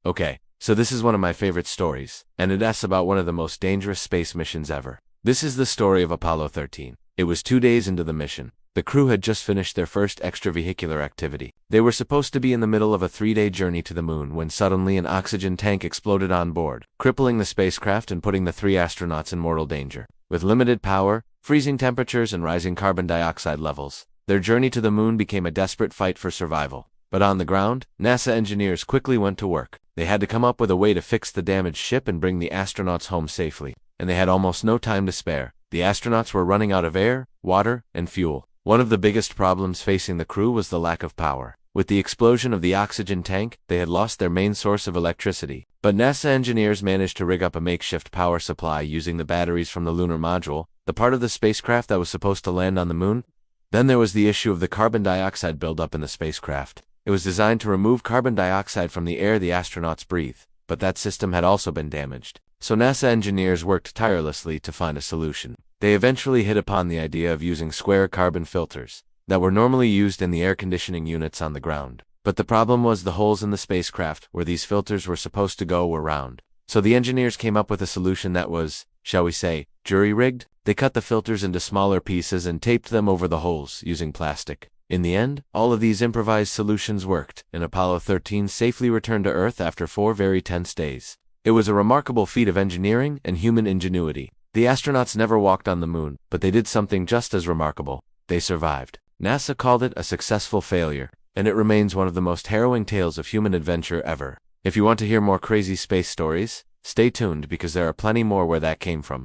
Okay, so this is one of my favorite stories, and it asks about one of the most dangerous space missions ever. This is the story of Apollo 13. It was 2 days into the mission. The crew had just finished their first extravehicular activity. They were supposed to be in the middle of a 3-day journey to the moon when suddenly an oxygen tank exploded on board, crippling the spacecraft and putting the 3 astronauts in mortal danger. With limited power, freezing temperatures, and rising carbon dioxide levels, their journey to the moon became a desperate fight for survival. But on the ground, NASA engineers quickly went to work. They had to come up with a way to fix the damaged ship and bring the astronauts home safely. And they had almost no time to spare. The astronauts were running out of air, water, and fuel. One of the biggest problems facing the crew was the lack of power. With the explosion of the oxygen tank, they had lost their main source of electricity. But NASA engineers managed to rig up a makeshift power supply using the batteries from the lunar module, the part of the spacecraft that was supposed to land on the moon. Then there was the issue of the carbon dioxide buildup in the spacecraft. It was designed to remove carbon dioxide from the air the astronauts breathe, but that system had also been damaged. So NASA engineers worked tirelessly to find a solution. They eventually hit upon the idea of using square carbon filters that were normally used in the air conditioning units on the ground. But the problem was the holes in the spacecraft where these filters were supposed to go were round. So the engineers came up with a solution that was, shall we say, jury-rigged. They cut the filters into smaller pieces and taped them over the holes using plastic. In the end, all of these improvised solutions worked, and Apollo 13 safely returned to Earth after 4 very tense days. It was a remarkable feat of engineering and human ingenuity. The astronauts never walked on the moon, but they did something just as remarkable. They survived. NASA called it a successful failure, and it remains one of the most harrowing tales of human adventure ever. If you want to hear more crazy space stories, stay tuned because there are plenty more where that came from.